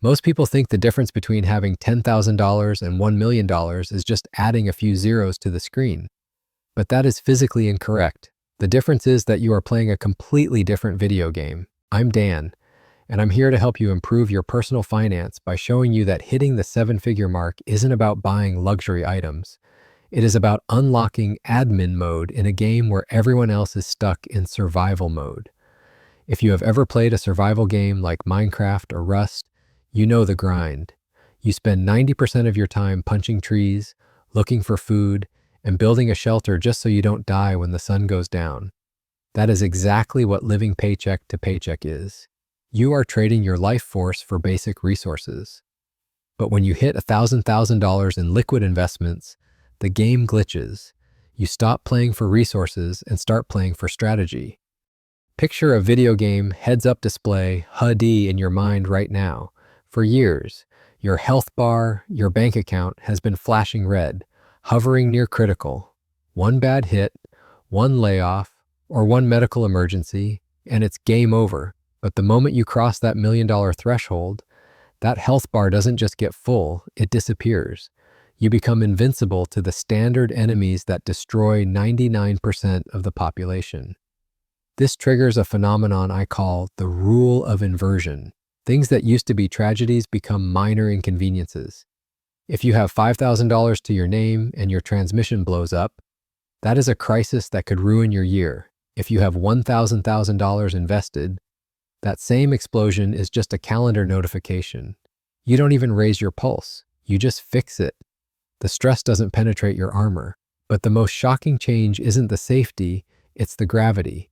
Most people think the difference between having $10,000 and $1 million is just adding a few zeros to the screen. But that is physically incorrect. The difference is that you are playing a completely different video game. I'm Dan, and I'm here to help you improve your personal finance by showing you that hitting the seven-figure mark isn't about buying luxury items. It is about unlocking admin mode in a game where everyone else is stuck in survival mode. If you have ever played a survival game like Minecraft or Rust, you know the grind. You spend 90% of your time punching trees, looking for food, and building a shelter just so you don't die when the sun goes down. That is exactly what living paycheck to paycheck is. You are trading your life force for basic resources. But when you hit $1,000 in liquid investments, the game glitches. You stop playing for resources and start playing for strategy. Picture a video game heads-up display HUD in your mind right now. For years, your health bar, your bank account has been flashing red, hovering near critical. One bad hit, one layoff, or one medical emergency, and it's game over. But the moment you cross that $1 million threshold, that health bar doesn't just get full, it disappears. You become invincible to the standard enemies that destroy 99% of the population. This triggers a phenomenon I call the rule of inversion. Things that used to be tragedies become minor inconveniences. If you have $5,000 to your name and your transmission blows up, that is a crisis that could ruin your year. If you have $1,000 invested, that same explosion is just a calendar notification. You don't even raise your pulse, you just fix it. The stress doesn't penetrate your armor. But the most shocking change isn't the safety, it's the gravity.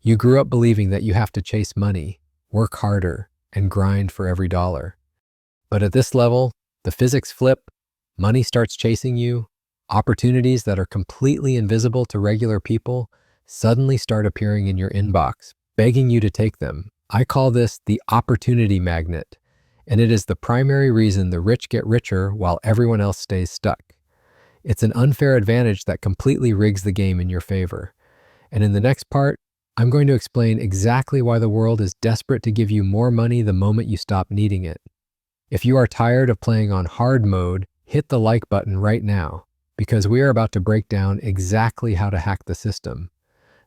You grew up believing that you have to chase money, work harder, and grind for every dollar. But at this level, the physics flip, money starts chasing you, opportunities that are completely invisible to regular people suddenly start appearing in your inbox, begging you to take them. I call this the opportunity magnet, and it is the primary reason the rich get richer while everyone else stays stuck. It's an unfair advantage that completely rigs the game in your favor. And in the next part, I'm going to explain exactly why the world is desperate to give you more money the moment you stop needing it. If you are tired of playing on hard mode, hit the like button right now, because we are about to break down exactly how to hack the system.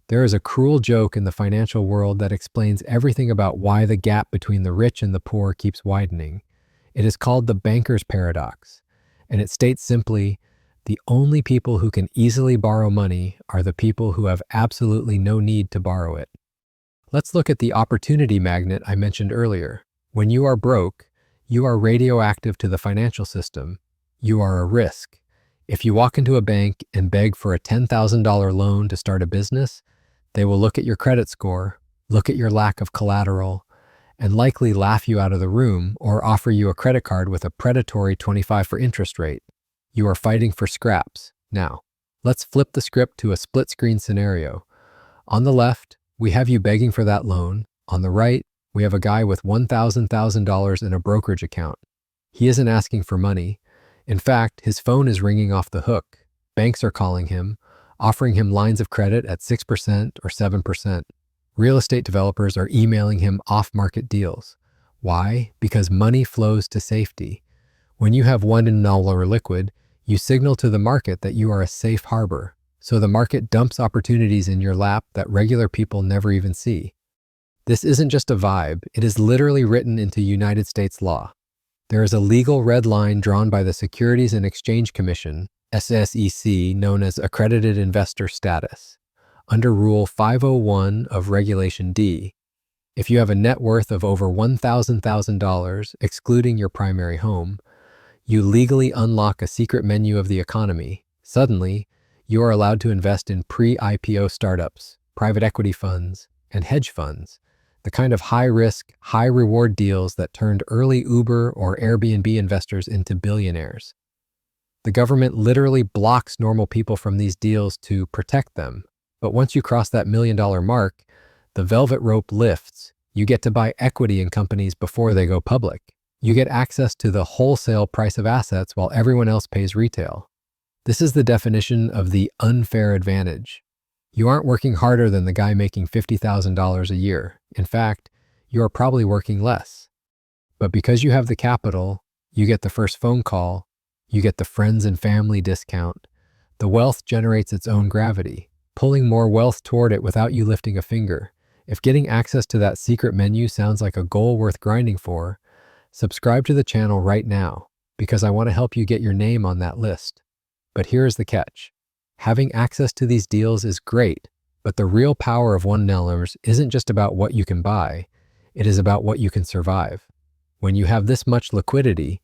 There is a cruel joke in the financial world that explains everything about why the gap between the rich and the poor keeps widening. It is called the banker's paradox, and it states simply, the only people who can easily borrow money are the people who have absolutely no need to borrow it. Let's look at the opportunity magnet I mentioned earlier. When you are broke, you are radioactive to the financial system. You are a risk. If you walk into a bank and beg for a $10,000 loan to start a business, they will look at your credit score, look at your lack of collateral, and likely laugh you out of the room or offer you a credit card with a predatory 25% for interest rate. You are fighting for scraps. Now, let's flip the script to a split-screen scenario. On the left, we have you begging for that loan. On the right, we have a guy with $1,000 in a brokerage account. He isn't asking for money. In fact, his phone is ringing off the hook. Banks are calling him, offering him lines of credit at 6% or 7%. Real estate developers are emailing him off-market deals. Why? Because money flows to safety. When you have $1 liquid, you signal to the market that you are a safe harbor. So the market dumps opportunities in your lap that regular people never even see. This isn't just a vibe, it is literally written into United States law. There is a legal red line drawn by the Securities and Exchange Commission, SEC, known as Accredited Investor Status. Under Rule 501 of Regulation D, if you have a net worth of over $1,000, excluding your primary home, you legally unlock a secret menu of the economy. Suddenly, you are allowed to invest in pre-IPO startups, private equity funds, and hedge funds, the kind of high-risk, high-reward deals that turned early Uber or Airbnb investors into billionaires. The government literally blocks normal people from these deals to protect them. But once you cross that $1 million mark, the velvet rope lifts. You get to buy equity in companies before they go public. You get access to the wholesale price of assets while everyone else pays retail. This is the definition of the unfair advantage. You aren't working harder than the guy making $50,000 a year. In fact, you are probably working less. But because you have the capital, you get the first phone call, you get the friends and family discount. The wealth generates its own gravity, pulling more wealth toward it without you lifting a finger. If getting access to that secret menu sounds like a goal worth grinding for, subscribe to the channel right now, because I want to help you get your name on that list. But here's the catch. Having access to these deals is great, but the real power of $1 isn't just about what you can buy, it is about what you can survive. When you have this much liquidity,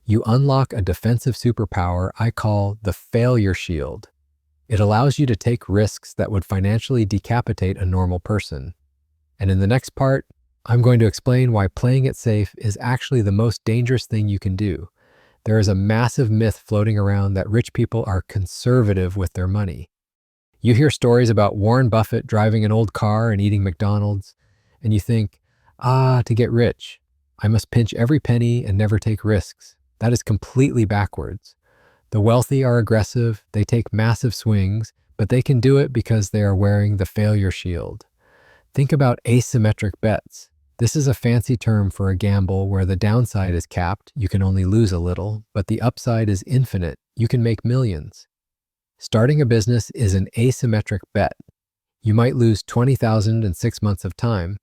you unlock a defensive superpower I call the failure shield. It allows you to take risks that would financially decapitate a normal person. And in the next part, I'm going to explain why playing it safe is actually the most dangerous thing you can do. There is a massive myth floating around that rich people are conservative with their money. You hear stories about Warren Buffett driving an old car and eating McDonald's, and you think, to get rich, I must pinch every penny and never take risks. That is completely backwards. The wealthy are aggressive, they take massive swings, but they can do it because they are wearing the failure shield. Think about asymmetric bets. This is a fancy term for a gamble where the downside is capped, you can only lose a little, but the upside is infinite, you can make millions. Starting a business is an asymmetric bet. You might lose $20,000 in 6 months of time,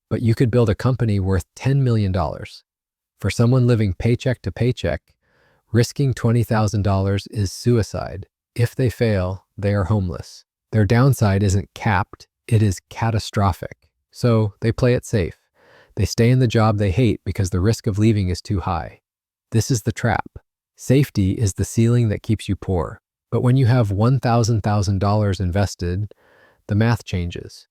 but you could build a company worth $10 million. For someone living paycheck to paycheck, risking $20,000 is suicide. If they fail, they are homeless. Their downside isn't capped, it is catastrophic. So they play it safe. They stay in the job they hate because the risk of leaving is too high. This is the trap. Safety is the ceiling that keeps you poor. But when you have $1,000 invested, the math changes.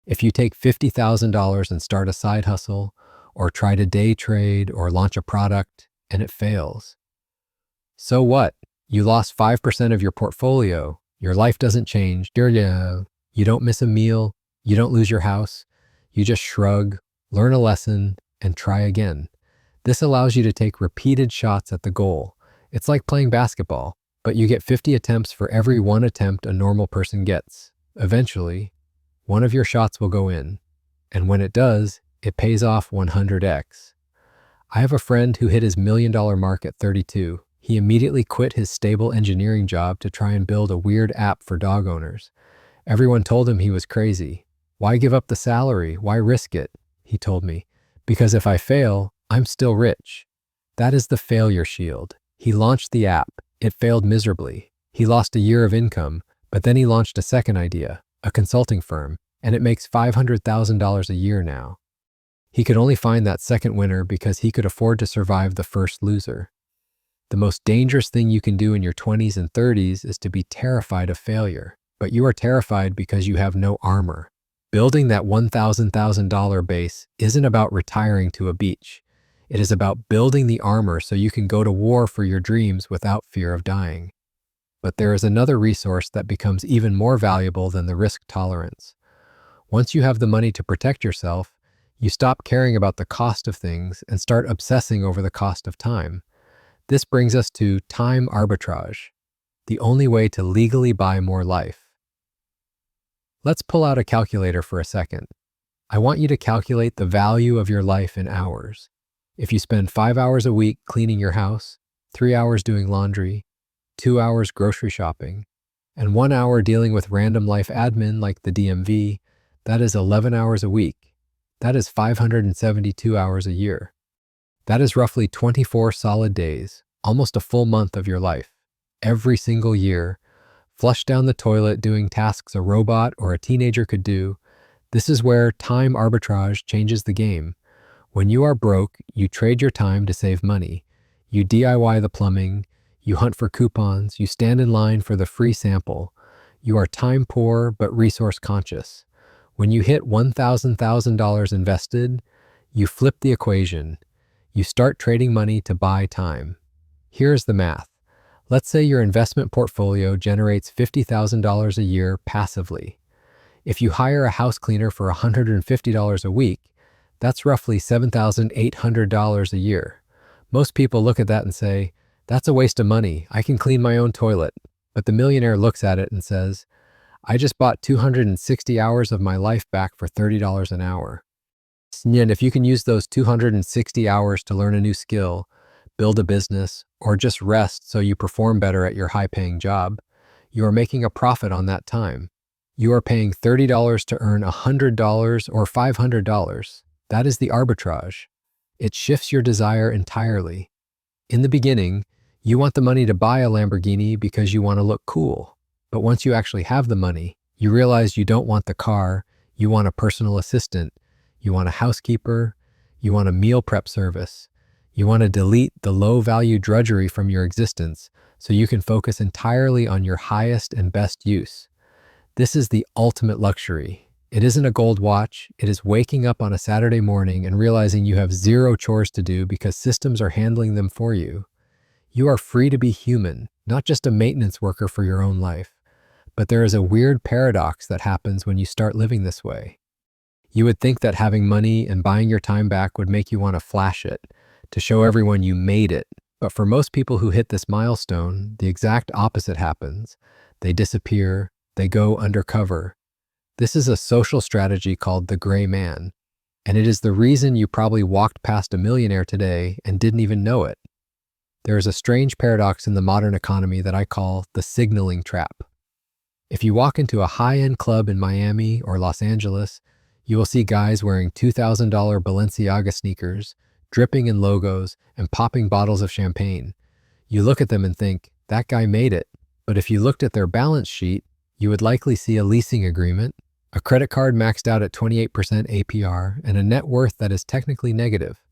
If you take $50,000 and start a side hustle, or try to day trade or launch a product, and it fails, so what? You lost 5% of your portfolio. Your life doesn't change. You don't miss a meal. You don't lose your house. You just shrug, learn a lesson, and try again. This allows you to take repeated shots at the goal. It's like playing basketball, but you get 50 attempts for every one attempt a normal person gets. Eventually, one of your shots will go in, and when it does, it pays off 100x. I have a friend who hit his $1 million mark at 32. He immediately quit his stable engineering job to try and build a weird app for dog owners. Everyone told him he was crazy. Why give up the salary? Why risk it? He told me, because if I fail, I'm still rich. That is the failure shield. He launched the app. It failed miserably. He lost a year of income, but then he launched a second idea, a consulting firm, and it makes $500,000 a year now. He could only find that second winner because he could afford to survive the first loser. The most dangerous thing you can do in your 20s and 30s is to be terrified of failure, but you are terrified because you have no armor. Building that $1,000 base isn't about retiring to a beach. It is about building the armor so you can go to war for your dreams without fear of dying. But there is another resource that becomes even more valuable than the risk tolerance. Once you have the money to protect yourself, you stop caring about the cost of things and start obsessing over the cost of time. This brings us to time arbitrage, the only way to legally buy more life. Let's pull out a calculator for a second. I want you to calculate the value of your life in hours. If you spend 5 hours a week cleaning your house, 3 hours doing laundry, 2 hours grocery shopping, and 1 hour dealing with random life admin like the DMV, that is 11 hours a week. That is 572 hours a year. That is roughly 24 solid days, almost a full month of your life. Every single year, flush down the toilet doing tasks a robot or a teenager could do. This is where time arbitrage changes the game. When you are broke, you trade your time to save money. You DIY the plumbing, you hunt for coupons, you stand in line for the free sample. You are time poor but resource conscious. When you hit $1,000 invested, you flip the equation. You start trading money to buy time. Here's the math. Let's say your investment portfolio generates $50,000 a year passively. If you hire a house cleaner for $150 a week, that's roughly $7,800 a year. Most people look at that and say, that's a waste of money. I can clean my own toilet. But the millionaire looks at it and says, I just bought 260 hours of my life back for $30 an hour. And if you can use those 260 hours to learn a new skill, build a business, or just rest so you perform better at your high-paying job, you are making a profit on that time. You are paying $30 to earn $100 or $500. That is the arbitrage. It shifts your desire entirely. In the beginning, you want the money to buy a Lamborghini because you want to look cool. But once you actually have the money, you realize you don't want the car, you want a personal assistant, you want a housekeeper, you want a meal prep service. You want to delete the low-value drudgery from your existence so you can focus entirely on your highest and best use. This is the ultimate luxury. It isn't a gold watch. It is waking up on a Saturday morning and realizing you have zero chores to do because systems are handling them for you. You are free to be human, not just a maintenance worker for your own life. But there is a weird paradox that happens when you start living this way. You would think that having money and buying your time back would make you want to flash it, to show everyone you made it. But for most people who hit this milestone, the exact opposite happens. They disappear, they go undercover. This is a social strategy called the gray man, and it is the reason you probably walked past a millionaire today and didn't even know it. There is a strange paradox in the modern economy that I call the signaling trap. If you walk into a high-end club in Miami or Los Angeles, you will see guys wearing $2,000 Balenciaga sneakers, dripping in logos, and popping bottles of champagne. You look at them and think, that guy made it. But if you looked at their balance sheet, you would likely see a leasing agreement, a credit card maxed out at 28% APR, and a net worth that is technically negative.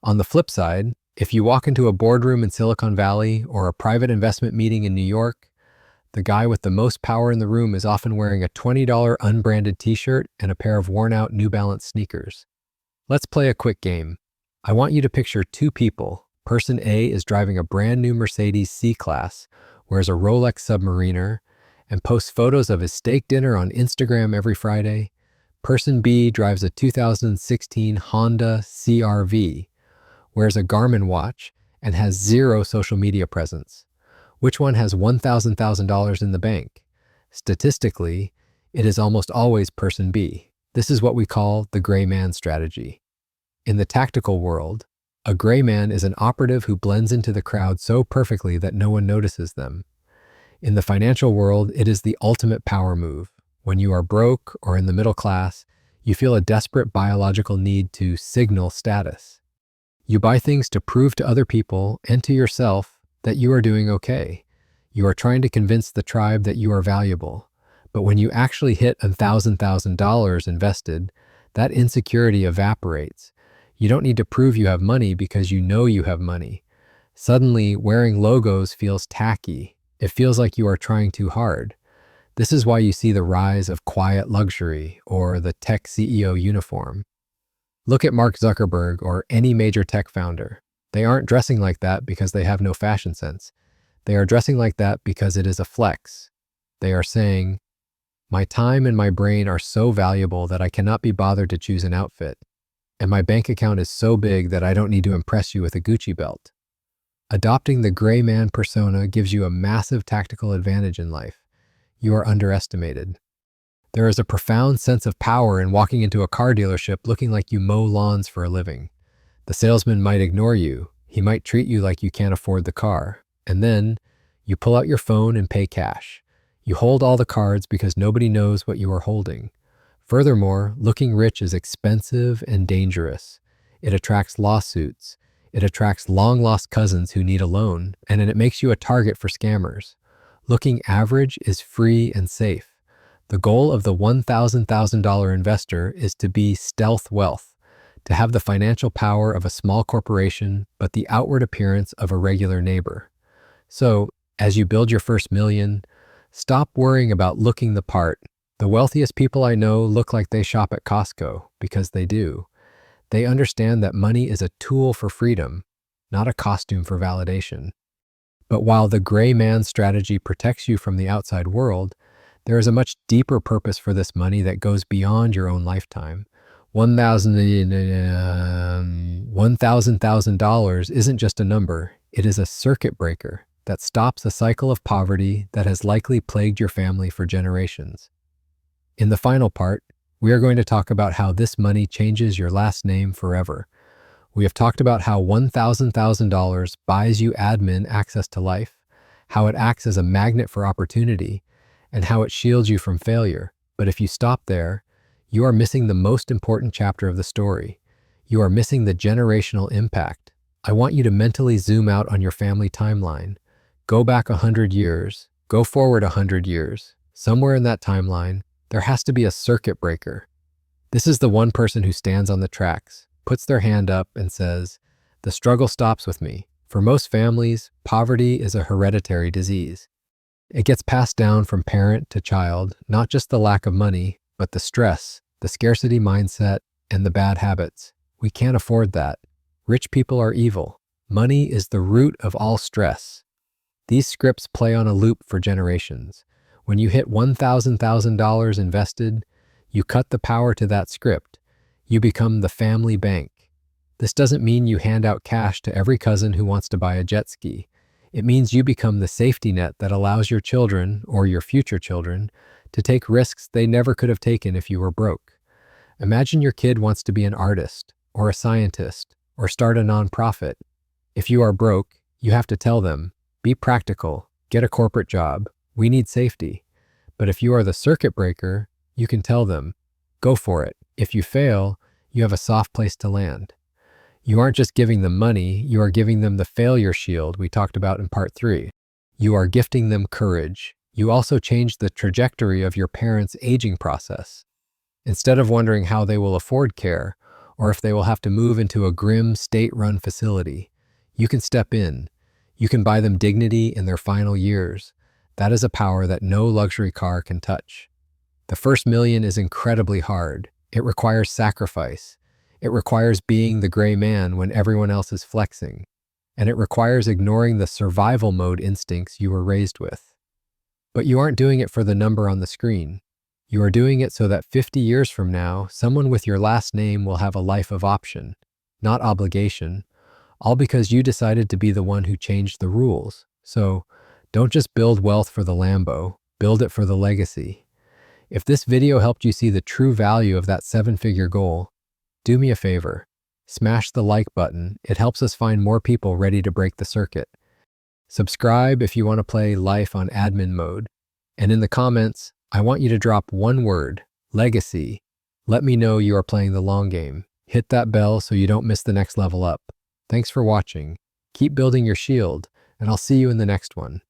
On the flip side, if you walk into a boardroom in Silicon Valley or a private investment meeting in New York, the guy with the most power in the room is often wearing a $20 unbranded t-shirt and a pair of worn-out New Balance sneakers. Let's play a quick game. I want you to picture two people. Person A is driving a brand new Mercedes C-Class, wears a Rolex Submariner, and posts photos of his steak dinner on Instagram every Friday. Person B drives a 2016 Honda CR-V, wears a Garmin watch, and has zero social media presence. Which one has $1,000 in the bank? Statistically, it is almost always person B. This is what we call the gray man strategy. In the tactical world, a gray man is an operative who blends into the crowd so perfectly that no one notices them. In the financial world, it is the ultimate power move. When you are broke or in the middle class, you feel a desperate biological need to signal status. You buy things to prove to other people and to yourself that you are doing okay. You are trying to convince the tribe that you are valuable. But when you actually hit $1,000 invested, that insecurity evaporates. You don't need to prove you have money because you know you have money. Suddenly, wearing logos feels tacky. It feels like you are trying too hard. This is why you see the rise of quiet luxury or the tech CEO uniform. Look at Mark Zuckerberg or any major tech founder. They aren't dressing like that because they have no fashion sense. They are dressing like that because it is a flex. They are saying, my time and my brain are so valuable that I cannot be bothered to choose an outfit. And my bank account is so big that I don't need to impress you with a Gucci belt. Adopting the gray man persona gives you a massive tactical advantage in life. You are underestimated. There is a profound sense of power in walking into a car dealership looking like you mow lawns for a living. The salesman might ignore you. He might treat you like you can't afford the car. And then you pull out your phone and pay cash. You hold all the cards because nobody knows what you are holding. Furthermore, looking rich is expensive and dangerous. It attracts lawsuits. It attracts long-lost cousins who need a loan, and it makes you a target for scammers. Looking average is free and safe. The goal of the $1,000 investor is to be stealth wealth, to have the financial power of a small corporation, but the outward appearance of a regular neighbor. So, as you build your first million, stop worrying about looking the part. The wealthiest people I know look like they shop at Costco, because they do. They understand that money is a tool for freedom, not a costume for validation. But while the gray man strategy protects you from the outside world, there is a much deeper purpose for this money that goes beyond your own lifetime. $1,000 isn't just a number, it is a circuit breaker that stops a cycle of poverty that has likely plagued your family for generations. In the final part, We are going to talk about how this money changes your last name forever. We have talked about how $1,000 buys you admin access to life, how it acts as a magnet for opportunity, and how it shields you from failure. But if you stop there, you are missing the most important chapter of the story. You are missing the generational impact. I want you to mentally zoom out on your family timeline. Go back 100 years, go forward 100 years. Somewhere in that timeline, there has to be a circuit breaker. This is the one person who stands on the tracks, puts their hand up and says, "The struggle stops with me." For most families, poverty is a hereditary disease. It gets passed down from parent to child, not just the lack of money, but the stress, the scarcity mindset, and the bad habits. We can't afford that. Rich people are evil. Money is the root of all stress. These scripts play on a loop for generations. When you hit $1,000 invested, you cut the power to that script. You become the family bank. This doesn't mean you hand out cash to every cousin who wants to buy a jet ski. It means you become the safety net that allows your children, or your future children, to take risks they never could have taken if you were broke. Imagine your kid wants to be an artist, or a scientist, or start a nonprofit. If you are broke, you have to tell them, be practical, get a corporate job, we need safety. But if you are the circuit breaker, you can tell them, go for it. If you fail, you have a soft place to land. You aren't just giving them money, you are giving them the failure shield we talked about in part 3. You are gifting them courage. You also change the trajectory of your parents' aging process. Instead of wondering how they will afford care, or if they will have to move into a grim state-run facility, you can step in. You can buy them dignity in their final years. That is a power that no luxury car can touch. The first million is incredibly hard. It requires sacrifice. It requires being the gray man when everyone else is flexing. And it requires ignoring the survival mode instincts you were raised with. But you aren't doing it for the number on the screen. You are doing it so that 50 years from now, someone with your last name will have a life of option, not obligation, all because you decided to be the one who changed the rules. So, don't just build wealth for the Lambo, build it for the legacy. If this video helped you see the true value of that 7-figure goal, do me a favor. Smash the like button. It helps us find more people ready to break the circuit. Subscribe if you want to play life on admin mode. And in the comments, I want you to drop one word, legacy. Let me know you are playing the long game. Hit that bell so you don't miss the next level up. Thanks for watching. Keep building your shield, and I'll see you in the next one.